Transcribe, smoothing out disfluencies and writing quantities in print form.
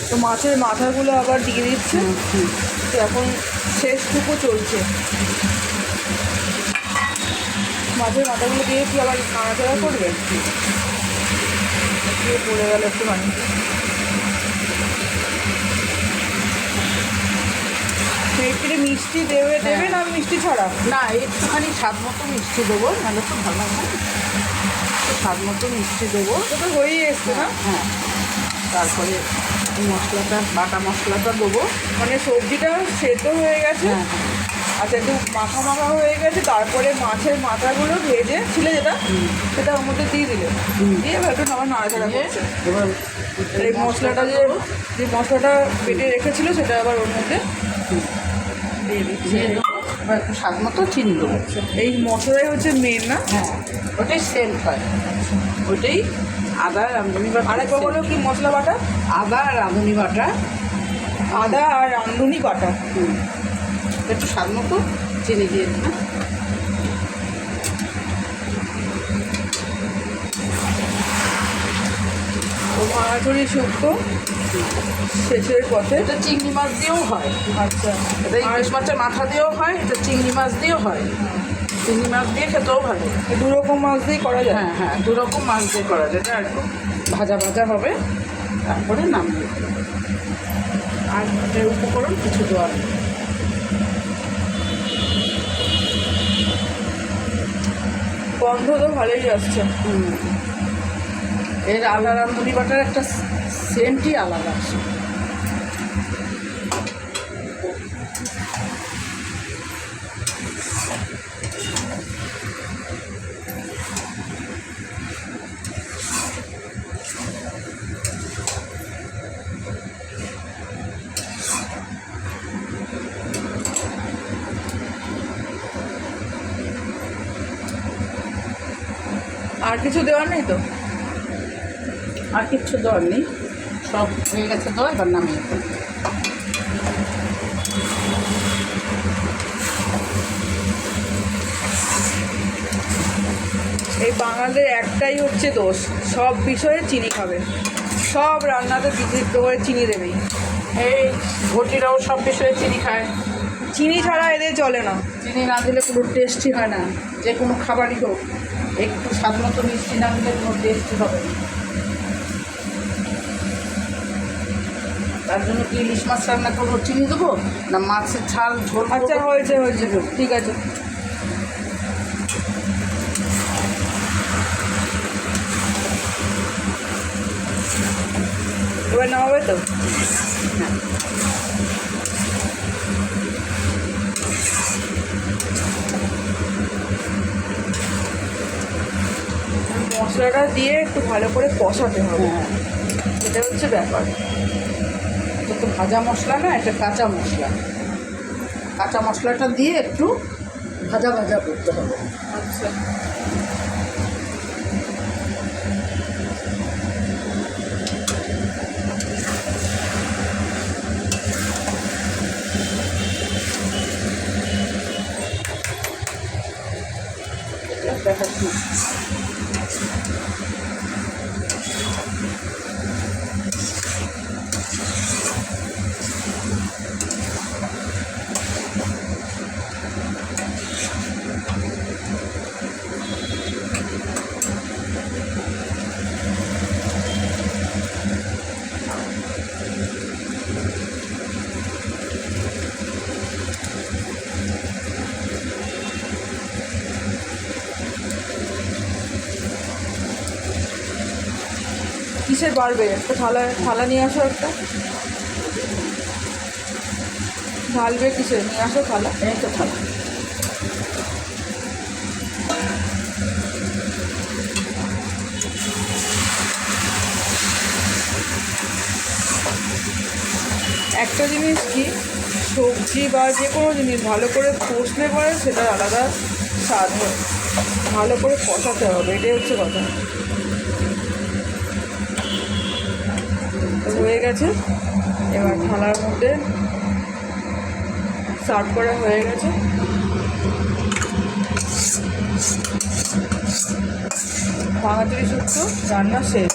তো মাছের মাথাগুলো আবার দিয়ে দিচ্ছে। তো এখন শেষটুকু চলছে, মাছের মাথাগুলো দিয়ে কি আবার নাড়াচাড়া করবে, দিয়ে পড়ে গেল একটুখানি। একটু মিষ্টি দেবে না মিষ্টি ছাড়া? না, একটুখানি স্বাদ মতো মিষ্টি দেবো, নাহলে তো ভালো হয়। স্বাদ মতো মিষ্টি দেবো। তো হয়েই এসছে না? হ্যাঁ, তারপরে মশলাটা, বাটা মশলাটা দেবো। মানে সবজিটা সেদ্ধ হয়ে গেছে। হ্যাঁ হ্যাঁ। আচ্ছা, একটু মাখা মাখা হয়ে গেছে, তারপরে মাছের মাথাগুলো ভেজে ছিলে যেটা, সেটা ওর মধ্যে দিয়ে দিলে, দিয়ে এবার একটু আবার নাড়াচাড়া করছে। এবার এই মশলাটা যে মশলাটা বেটে রেখেছিল সেটা আবার ওর মধ্যে দিয়ে দিচ্ছে। এবার একটু স্বাদ মতো চিনি দেবো। এই মশলাই হচ্ছে মেন না? হ্যাঁ, ওটাই সেন্ট হয়। ওইটাই আদা রাঁধুনি বাটা। আরেকবার বলো কি মশলা বাটা? আদা রাঁধুনি বাটা। আদা আর রাঁধুনি বাটা। একটু স্বাদ মতো চিনি দিয়ে দিলাম। ও মাছুরি শুক্তো শেষের পথে। এটা চিংড়ি মাছ দিয়েও হয়। আচ্ছা, এটা ইলিশ মাছের মাথা দিয়েও হয়, এটা চিংড়ি মাছ দিয়েও হয়। চিংড়ি মাছ দিয়ে খেতেও ভালো। দু রকম মাছ দিয়েই করা যায়। হ্যাঁ হ্যাঁ, দু রকম মাছ দিয়ে করা যায়। এটা একটু ভাজা ভাজা হবে, তারপরে নামিয়ে দেবো। আর এর উপকরণ কিছু দেওয়ার নেই। গন্ধ তো ভালোই আসছে। এর আদা রাঁধুনি বাটার একটা সেন্টই আলাদা আসে। আর কিছু দেওয়ার নেই তো? আর কিচ্ছু দেওয়ার নেই, সব হয়ে গেছে দেওয়া। এবার নামিয়ে দেবো। এই বাঙালিদের একটাই হচ্ছে দোষ, সব বিষয়ে চিনি খাবে, সব রান্নাতে বিচিত্র করে চিনি দেবেই। এই ঘটিরাও সব বিষয়ে চিনি খায়। চিনি ছাড়া এদের চলে না। চিনি না দিলে কোনো টেস্টই হয় না, যে কোনো খাবারই হোক। একটু স্বাদ মতো মিষ্টি না দিলে কোনো টেস্টই হবে না। তার জন্য কি ইলিশ মাছ রান্না করবো চিনি দেবো, না মাছের ঝাল ঝোল? আচ্ছা, হয়েছে, ঠিক আছে। এবার নামাবে তো? মশলাটা দিয়ে একটু ভালো করে কষাতে হবে, এটা হচ্ছে ব্যাপার। এটা তো ভাজা মশলা না, এটা কাঁচা মশলা। কাঁচা মশলাটা দিয়ে একটু ভাজা ভাজা করতে হবে। আচ্ছা, দেখাচ্ছি। কিসের বাড়বে? একটা থালা নিয়ে আসো, একটা ঢালবে কিসের, নিয়ে আসো থালা। এই তো থালা। একটা জিনিস কি, সবজি বা যে কোনো জিনিস ভালো করে কষলে পরে সেটা আলাদা স্বাদ হয়। ভালো করে কষাতে হবে, এটাই হচ্ছে কথা। হয়ে গেছে, এবার থালার মধ্যে সার্ভ করা হয়ে গেছে। ভাঙাচুরি শুক্তো রান্না শেষ।